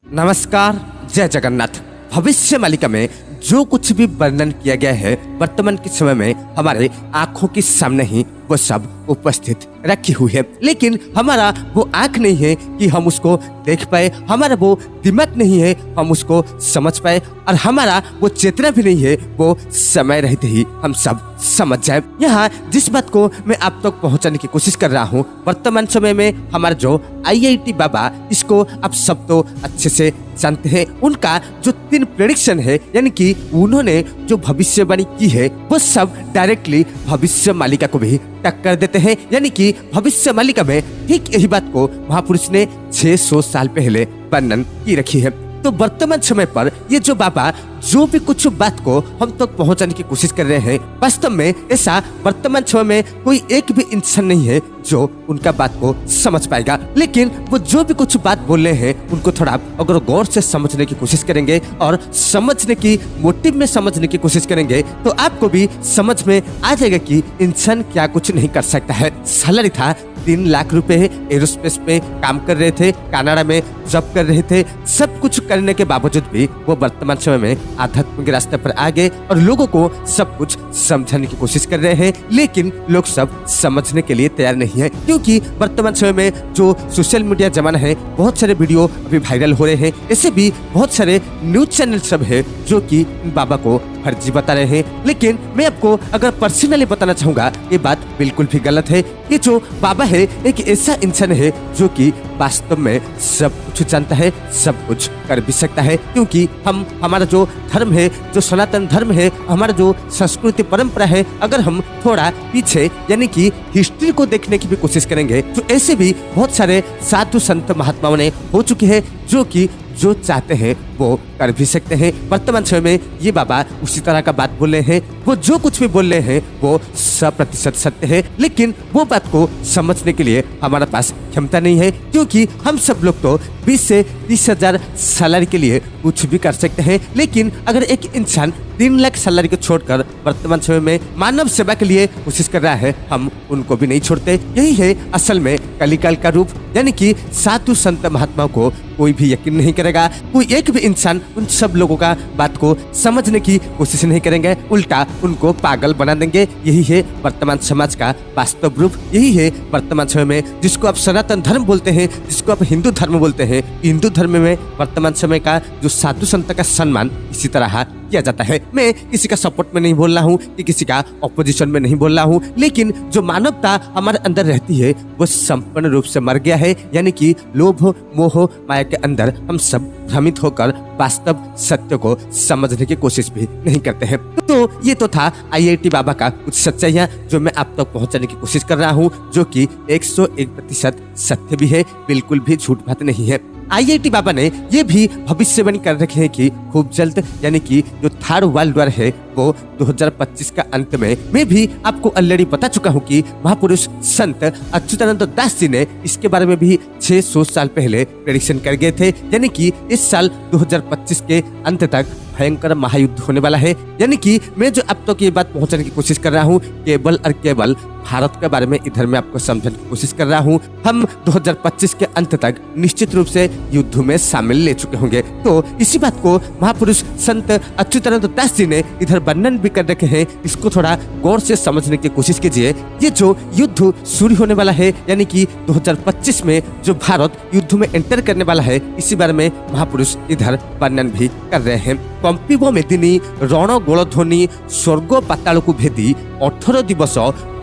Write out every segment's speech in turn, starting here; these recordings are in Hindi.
नमस्कार, जय जगन्नाथ। भविष्य मालिका में जो कुछ भी वर्णन किया गया है वर्तमान के समय में हमारे आंखों के सामने ही वो सब उपस्थित रखी हुई है, लेकिन हमारा वो आंख नहीं है कि हम उसको देख पाए, हमारा वो दिमाग नहीं है हम उसको समझ पाए, और हमारा वो चेतना भी नहीं है वो समय रहते ही हम सब समझ जाए। यहाँ जिस बात को मैं आप तक पहुँचाने की कोशिश कर रहा हूँ, वर्तमान समय में हमारा जो IIT बाबा, इसको आप सब तो अच्छे से जानते हैं। उनका जो 3 प्रेडिक्शन है, यानी कि उन्होंने जो भविष्यवाणी की है वो सब डायरेक्टली भविष्य मालिका को भी टक्कर देते हैं। यानी कि भविष्य मालिका में ठीक यही बात को महापुरुष ने 600 साल पहले वर्णन की रखी है। तो वर्तमान समय पर ये जो बाबा जो भी कुछ बात को हम तक पहुंचाने की कोशिश कर रहे हैं, वास्तव में ऐसा वर्तमान समय में कोई एक भी इंसान नहीं है जो उनका बात को समझ पाएगा। लेकिन वो जो भी कुछ बात बोल रहे हैं उनको थोड़ा अगर गौर से समझने की कोशिश करेंगे और समझने की मोटिव में समझने की कोशिश करेंगे तो आपको भी समझ में आ जाएगा कि इंसान क्या कुछ नहीं कर सकता है। सैलरी था 3 लाख रुपए, एरोस्पेस पे काम कर रहे थे, कनाडा में जॉब कर रहे थे, सब कुछ करने के बावजूद भी वो वर्तमान समय में आध्यात्म के रास्ते पर आ गए और लोगों को सब कुछ समझाने की कोशिश कर रहे हैं। लेकिन लोग सब समझने के लिए तैयार नहीं है, क्योंकि वर्तमान समय में जो सोशल मीडिया जमाना है, बहुत सारे वीडियो अभी वायरल हो रहे हैं। ऐसे भी बहुत सारे न्यूज चैनल सब है जो कि बाबा को फर्जी बता रहे हैं। लेकिन मैं आपको अगर पर्सनली बताना चाहूंगा, ये बात बिल्कुल भी गलत है। ये जो बाबा है एक ऐसा इंसान है जो कि वास्तव में सब कुछ जानता है, सब कुछ कर भी सकता है, क्योंकि हमारा जो धर्म है, जो सनातन धर्म है, हमारा जो संस्कृति परंपरा है, अगर हम थोड़ा पीछे यानी कि हिस्ट्री को देखने की भी कोशिश करेंगे तो ऐसे भी बहुत सारे साधु संत महात्माओं ने हो चुके हैं जो कि जो चाहते हैं वो कर भी सकते हैं। वर्तमान समय में ये बाबा उसी तरह का बात बोल रहे हैं। वो जो कुछ भी बोल रहे हैं वो 100% सत्य है, लेकिन वो बात को समझने के लिए हमारे पास क्षमता नहीं है, क्योंकि हम सब लोग तो 20 से 30 हजार सैलरी के लिए कुछ भी कर सकते हैं। लेकिन अगर एक इंसान 3 लाख सैलरी को छोड़कर वर्तमान समय में मानव सेवा के लिए कोशिश कर रहा है, हम उनको भी नहीं छोड़ते। यही है असल में कलिकाल का रूप, यानी कि साधु संत महात्माओं को कोई भी यकीन नहीं करेगा। कोई एक भी इंसान उन सब लोगों का बात को समझने की कोशिश नहीं करेंगे, उल्टा उनको पागल बना देंगे। यही है वर्तमान समाज का वास्तव रूप। यही है वर्तमान समय में जिसको आप सनातन धर्म बोलते हैं, जिसको आप हिंदू धर्म बोलते हैं। हिंदू धर्म में वर्तमान समय का जो साधु संत का सम्मान इसी तरह किया जाता है। मैं किसी का सपोर्ट में नहीं बोल रहा हूँ कि किसी का ऑपोजिशन में नहीं बोल रहा हूँ, लेकिन जो मानवता हमारे अंदर रहती है वो संपूर्ण रूप से मर गया है। यानी कि लोभ मोह माया के अंदर हम सब भ्रमित होकर वास्तव सत्य को समझने की कोशिश भी नहीं करते हैं। तो ये तो था IIT बाबा का कुछ सच्चाइयाँ जो मैं आप तक पहुँचाने की कोशिश कर रहा हूँ, जो कि 101% सत्य भी है, बिल्कुल भी झूठ बात नहीं है। IIT बाबा ने ये भी भविष्यवाणी कर रखे हैं कि खूब जल्द, यानी कि जो 3rd वर्ल्ड वॉर है वो 2025 का अंत में। मैं भी आपको ऑलरेडी बता चुका हूँ कि महापुरुष संत अच्युतानंद दास जी ने इसके बारे में भी 600 साल पहले प्रेडिक्शन कर गए थे, यानी कि इस साल 2025 के अंत तक भयंकर महायुद्ध होने वाला है। यानी कि मैं जो अब तक ये बात पहुंचाने की कोशिश कर रहा हूँ केवल और केवल भारत के बारे में इधर मैं आपको समझाने की कोशिश कर रहा हूँ। हम 2025 के अंत तक निश्चित रूप से युद्ध में शामिल ले चुके होंगे। तो इसी बात को महापुरुष संत अच्युतानंद दास जी ने इधर वर्णन भी कर रखे हैं। इसको थोड़ा गौर से समझने की कोशिश कीजिए। ये जो युद्ध शुरू होने वाला है, यानी कि 2025 में जो भारत युद्ध में एंटर करने वाला है, इसी बारे में महापुरुष इधर वर्णन भी कर रहे हैं। कंपिब मेदिनी रण गोलध्वनि स्वर्ग पातालकु भेदी 18 दिवस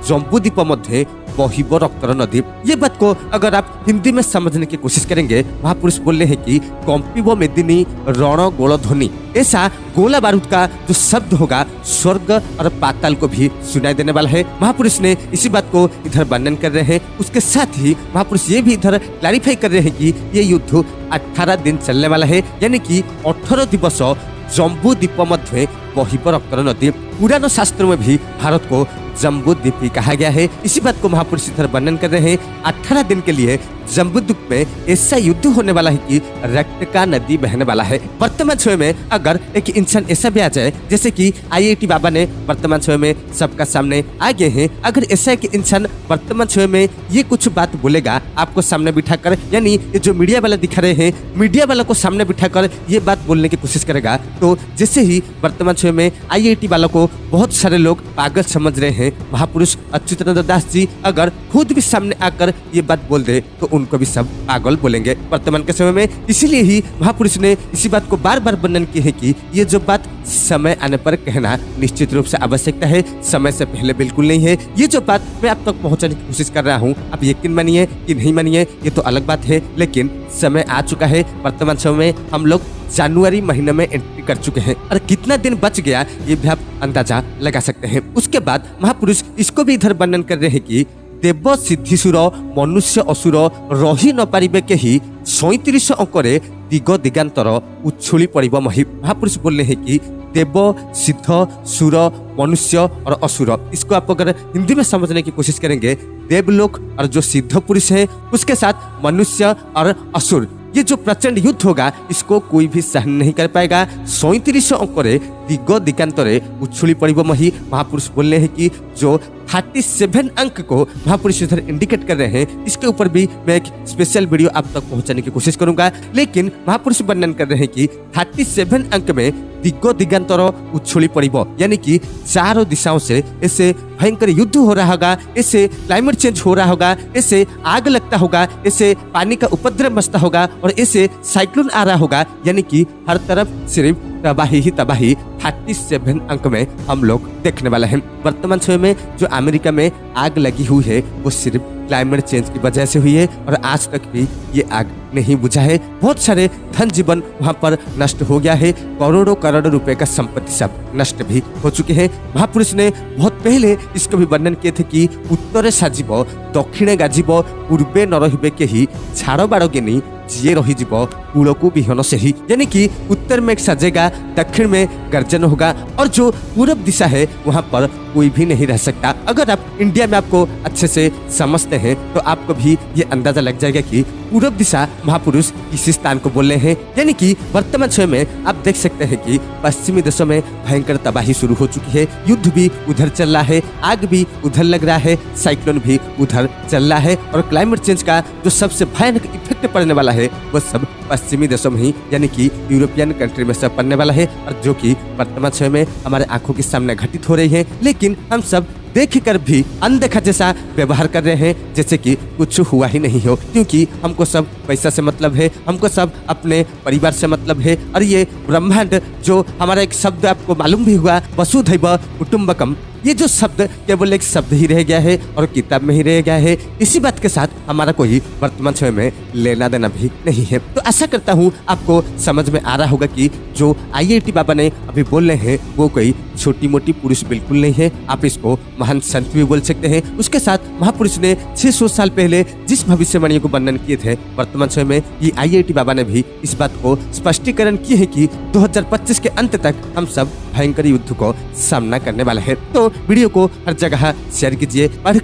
जम्बूद्वीप मध्य बहिब रक्तर नदी। ये बात को अगर आप हिंदी में समझने की कोशिश करेंगे, महापुरुष बोल रहे हैं कि कंपिब मेदिनी रण गोलध्वनि, ऐसा गोला बारूद का जो शब्द होगा स्वर्ग और पाताल को भी सुनाई देने वाला है। महापुरुष ने इसी बात को इधर वर्णन कर रहे हैं। उसके साथ ही महापुरुष ये भी इधर क्लैरिफाई कर रहे हैं कि ये युद्ध 18 दिन चलने वाला है, यानी कि 18 दिवस जम्बूद्वीप मध्य बहिब रक्तर नदी। पुरानो शास्त्रों में भी भारत को जम्बूद्वीप कहा गया है। इसी बात को महापुरुष इधर वर्णन कर रहे हैं। 18 दिन के लिए जम्बुद्वीप में ऐसा युद्ध होने वाला है कि रक्त का नदी बहने वाला है। वर्तमान समय में अगर एक इंसान ऐसा भी आ जाए, जैसे कि IIT बाबा ने वर्तमान समय में सबका सामने आ गए हैं, अगर ऐसा एक इंसान वर्तमान समय में ये कुछ बात बोलेगा आपको सामने बिठाकर, यानी ये जो मीडिया वाला दिखा रहे हैं, मीडिया वाला को सामने बिठाकर ये बात बोलने की कोशिश करेगा, तो जैसे ही वर्तमान समय में IIT वालों को बहुत सारे लोग पागल समझ रहे हैं, महापुरुष अच्युतानंद दास जी अगर खुद भी सामने आकर ये बात बोल दे तो उनको भी सब पागल बोलेंगे वर्तमान के समय में। इसीलिए ही महापुरुष ने इसी बात को बार बार वर्णन की है कि ये जो बात समय आने पर कहना निश्चित रूप से आवश्यकता है, समय से पहले बिल्कुल नहीं है। ये जो बात मैं आप तक पहुंचाने की कोशिश कर रहा हूँ, आप यकीन मानिए कि नहीं मानिए ये तो अलग बात है, लेकिन समय आ चुका है। वर्तमान समय में हम लोग जनवरी महीने में एंट्री कर चुके हैं और कितना दिन बच गया ये भी आप अंदाजा लगा सकते हैं। उसके बाद महापुरुष इसको भी इधर वर्णन कर रहे हैं कि देव सिद्धिसुर मनुष्य असुर रही न पारिबे केही 37 अंकरे दिग दिगांतर उछुली पड़िब मही। महापुरुष बोल रहे हैं कि देव सिद्ध सुर मनुष्य और असुर, इसको आप अगर हिंदी में समझने की कोशिश करेंगे, देवलोक और जो सिद्ध पुरुष है उसके साथ मनुष्य और असुर, ये जो प्रचंड युद्ध होगा इसको कोई भी सहन नहीं कर पाएगा। 37 अंकरे दिग दिगांतरे उछुली पड़िब मही। महापुरुष बोल रहे हैं कि जो 37 अंक को महापुरुष इधर इंडिकेट कर रहे हैं, इसके ऊपर भी मैं एक स्पेशल वीडियो आप तक पहुंचाने की कोशिश करूंगा, लेकिन महापुरुष वर्णन कर रहे हैं कि 37 अंक में दिग्गो दिगांतर उछुली पड़िब, यानी कि चारों दिशाओं से ऐसे भयंकर युद्ध हो रहा होगा, ऐसे क्लाइमेट चेंज हो रहा होगा, ऐसे आग लगता होगा, ऐसे पानी का उपद्रव मचता होगा और ऐसे साइक्लोन आ रहा होगा, यानी कि हर तरफ सिर्फ तबाही ही तबाही 37 अंक में हम लोग देखने वाले हैं। वर्तमान समय में जो अमेरिका में आग लगी हुई है वो सिर्फ क्लाइमेट चेंज की वजह से हुई है और आज तक भी ये आग नहीं बुझा है। बहुत सारे धन जीवन वहां पर नष्ट हो गया है, करोड़ों करोड़ों रुपए का संपत्ति सब नष्ट भी हो चुके हैं। महापुरुष ने बहुत पहले इसको भी वर्णन किए थे कि उत्तरे साजिब दक्षिणे गाजिब पूर्वे न रहिबे केही झाड़ बाड़गेनी जिए रहीजिब कूलकू विहन से ही, यानी कि उत्तर में सजेगा, दक्षिण में गर्जन होगा और जो पूरब दिशा है वहां पर कोई भी नहीं रह सकता। अगर आप इंडिया में आपको अच्छे से समझते हैं तो आपको भी ये अंदाजा लग जाएगा कि पूरब दिशा महापुरुष इसी स्थान को बोल रहे हैं, यानी कि वर्तमान समय में आप देख सकते हैं कि पश्चिमी देशों में भयंकर तबाही शुरू हो चुकी है, युद्ध भी उधर चल रहा है, आग भी उधर लग रहा है, साइक्लोन भी उधर चल रहा है और क्लाइमेट चेंज का जो सबसे भयानक इफेक्ट पड़ने वाला है वो सब पश्चिमी देशों में ही, यानी कि यूरोपियन कंट्री में सब पड़ने वाला है और जो कि वर्तमान समय में हमारे आंखों के सामने घटित हो रही है। लेकिन हम सब देख कर भी अनदेखा जैसा व्यवहार कर रहे हैं, जैसे कि कुछ हुआ ही नहीं हो, क्योंकि हमको सब पैसा से मतलब है, हमको सब अपने परिवार से मतलब है और ये ब्रह्मांड जो हमारा एक शब्द आपको मालूम भी हुआ वसुधैव कुटुंबकम, ये जो शब्द केवल एक शब्द ही रह गया है और किताब में ही रह गया है। इसी बात के साथ हमारा कोई वर्तमान समय में लेना देना भी नहीं है। तो आशा करता हूँ आपको समझ में आ रहा होगा कि जो IIT बाबा ने अभी बोल रहे हैं वो कोई छोटी मोटी पुरुष बिल्कुल नहीं है, आप इसको महान संत भी बोल सकते हैं। उसके साथ महापुरुष ने 600 साल पहले जिस भविष्यवाणी को वर्णन किए थे, वर्तमान समय में ये IIT बाबा ने भी इस बात को स्पष्टीकरण किए है कि 2025 के अंत तक हम सब भयंकर युद्ध को सामना करने वाला है। तो वीडियो को हर जगह शेयर कीजिए और